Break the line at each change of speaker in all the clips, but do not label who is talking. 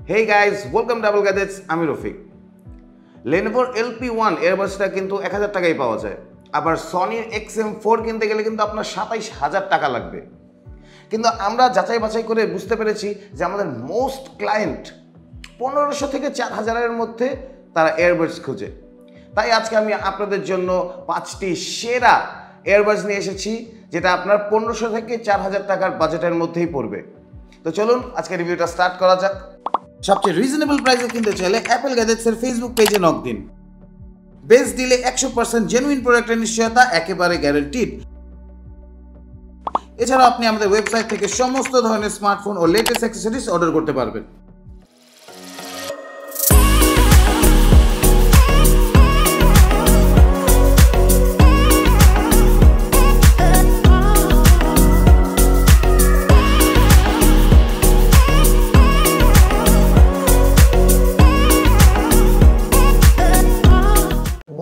Hey guys, welcome to Double Gadgets. আমি Rafiq. Lenovo LP1 এয়ারবাডসটা কিন্তু 1000 টাকায় পাওয়া যায়। আবার Sony XM4 কিনতে গেলে কিন্তু আপনার 27000 টাকা লাগবে। কিন্তু আমরা যাচাই বাছাই করে বুঝতে পেরেছি যে আমাদের মোস্ট ক্লায়েন্ট 1500 থেকে 4000 এর মধ্যে তারা এয়ারবাডস খোঁজে। তাই আজকে আমি আপনাদের জন্য 5টি সেরা এয়ারবাডস নিয়ে এসেছি যেটা আপনার 1500 থেকে 4000 টাকার বাজেটের মধ্যেই পড়বে। তো চলুন আজকে রিভিউটা স্টার্ট করা যাক। সবচেয়ে রিজনেবল প্রাইসে কিনতে চাইলে অ্যাপল গ্যাজেটসের ফেসবুক পেজে নক দিন। বেস্ট ডিলে 100% জেনুইন প্রোডাক্টের নিশ্চয়তা একেবারে গ্যারান্টিড। এছাড়াও আপনি আমাদের ওয়েবসাইট থেকে সমস্ত ধরনের স্মার্টফোন ও লেটেস্ট অ্যাক্সেসরিজ অর্ডার করতে পারবেন।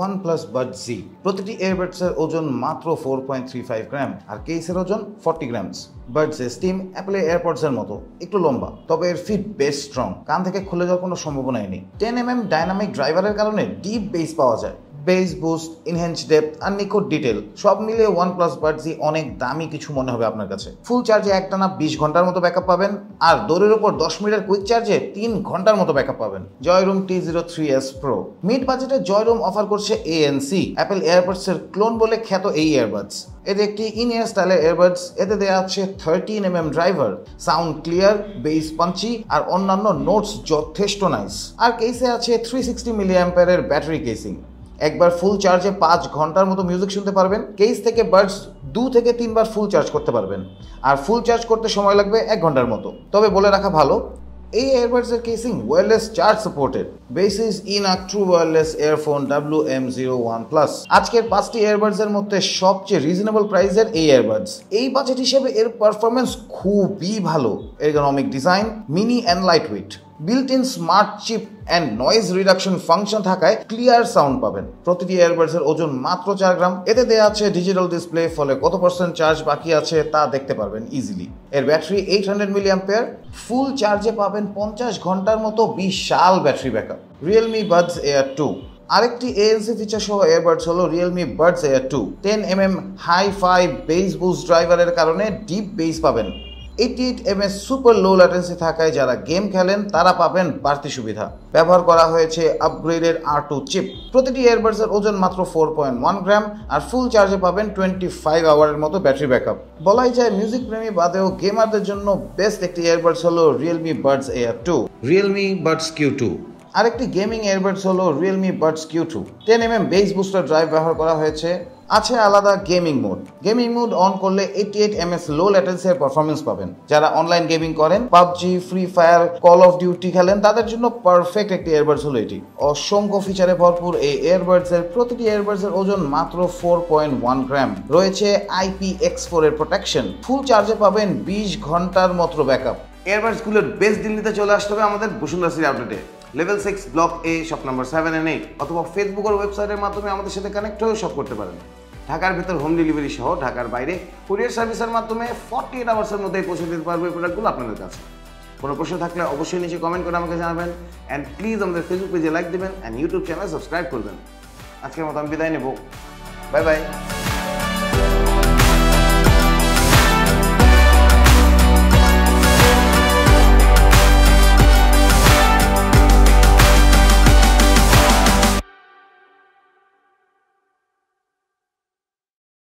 OnePlus Buds Z প্রতিটি এয়ারবাডসের ওজন মাত্র 4.35 গ্রাম আর কেসের ওজন 40 গ্রামস। বাডস স্টিম অ্যাপলের এয়ারপডস এর মতো একটু লম্বা, তবে এর ফিট বেশ স্ট্রং, কান থেকে খুলে যাওয়ার কোনো সম্ভাবনাই নেই। 10mm ডাইনামিক ড্রাইভারের কারণে ডিপ বেস পাওয়া যায়। বেস বুস্ট, ইনহ্যান্স ডেপথ আর নিখুঁত ডিটেল সব মিলিয়ে OnePlus Buds Z অনেক দামি কিছু মনে হবে আপনার কাছে। ফুল চার্জে একটানা 20 ঘন্টার মতো ব্যাকআপ পাবেন আর দৌড়ের উপর 10 মিনিটের কুইক চার্জে 3 ঘন্টার মতো ব্যাকআপ পাবেন। Joyroom T03S Pro মিড বাজেটে Joyroom অফার করছে ANC, অ্যাপল এয়ারপডস এর ক্লোন বলে খ্যাত এই এয়ারবাডস। এতে একটি ইন-ইয়ার স্টাইলের এয়ারবাডস, এতে দেওয়া আছে 13mm driver, sound clear, bass punchy আর অন্যান্য নোটস যথেষ্ট নাইস। আর কেসে আছে 360 mAh এর ব্যাটারি কেসিং। একবার ফুল চার্জে 5 ঘন্টার মতো মিউজিক শুনতে পারবেন। কেস থেকে বাডস 2 থেকে 3 বার ফুল চার্জ করতে পারবেন আর ফুল চার্জ করতে সময় লাগবে 1 ঘন্টার মতো। তবে বলে রাখা ভালো, এই এয়ারবাডসের casing wireless charge supported. Baseus Encok true wireless earphone WM01+। আজকের 5টি এয়ারবাডসের মধ্যে সবচেয়ে রিজনেবল প্রাইসের এই এয়ারবাডস। এই বাজেট হিসেবে এর পারফরমেন্স খুবই ভালো। Ergonomic design, mini and light weight, built in smart chip and noise reduction function থাকায় ক্লিয়ার সাউন্ড পাবেন। প্রতিটি এয়ারবাডসের ওজন মাত্র 4 গ্রাম। এতে দেওয়া আছে ডিজিটাল ডিসপ্লে, ফলে কত % চার্জ বাকি আছে তা দেখতে পারবেন ইজিলি। এর ব্যাটারি 800 mAh, ফুল চার্জে পাবেন 50 ঘন্টার মতো বিশাল battery backup. Realme Buds Air 2 আরেকটি ANC ফিচার সহ এয়ারবাডস হলো Realme Buds Air 2। 10mm hi fi bass boost ড্রাইভারের কারণে ডিপ বেস পাবেন। 88ms সুপার লো ল্যাটেন্সি থাকায় যারা গেম খেলেন তারা পাবেন বাড়তি সুবিধা। ব্যবহার করা হয়েছে আপগ্রেডেড R2 চিপ। প্রতিটি এয়ারবাডসের ওজন মাত্র 4.1 গ্রাম আর ফুল চার্জে পাবেন 25 আওয়ারের মতো ব্যাটারি ব্যাকআপ। বলাই যায় মিউজিক প্রেমী বাদেও গেমারদের জন্য বেস্ট একটি এয়ারবাডস হলো Realme Buds Air 2। Realme Buds Q2 আরেকটি গেমিং এয়ারবাডস হলো Realme Buds Q2। 10mm base booster drive ব্যবহার করা হয়েছে। আছে আলাদা gaming mode. Gaming mode on করলে 88ms লো ল্যাটেন্সি এর পারফরমেন্স পাবেন। যারা অনলাইন গেমিং করেন, PUBG, free fire, call of duty খেলেন, তাদের জন্য পারফেক্ট একটি এয়ারবাডস হলো এটি। অসংখ্য ফিচারে ভরপুর এই এয়ারবাডস এর প্রতিটি এয়ারবাডস এর ওজন মাত্র 4.1 গ্রাম। রয়েছে IPX4 এর প্রোটেকশন। ফুল চার্জে পাবেন 20 ঘন্টার মতো ব্যাকআপ। এয়ারবাডস গুলোর বেস্ট ডিল নিতে চলে আসতে হবে আমাদের বসুন্ধরা সিটি আপডেটে, level 6 block A, shop number 7 and 8, অথবা ফেসবুক আর ওয়েবসাইটের মাধ্যমে আমাদের সাথে কানেক্ট হয়ে শপ করতে পারেন। ঢাকার ভেতর হোম ডেলিভারি সহ ঢাকার বাইরে কুরিয়ার সার্ভিসের মাধ্যমে 48 আওয়ার্সের মধ্যে পৌঁছে দিতে পারবো এই প্রোডাক্টগুলো আপনাদের কাছে। কোনো প্রশ্ন থাকলে অবশ্যই নিচে কমেন্ট করে আমাকে জানাবেন অ্যান্ড প্লিজ আমাদের ফেসবুক পেজে লাইক দেবেন অ্যান্ড ইউটিউব চ্যানেল সাবস্ক্রাইব করবেন। আজকের মতো আমি বিদায় নেব। Bye bye.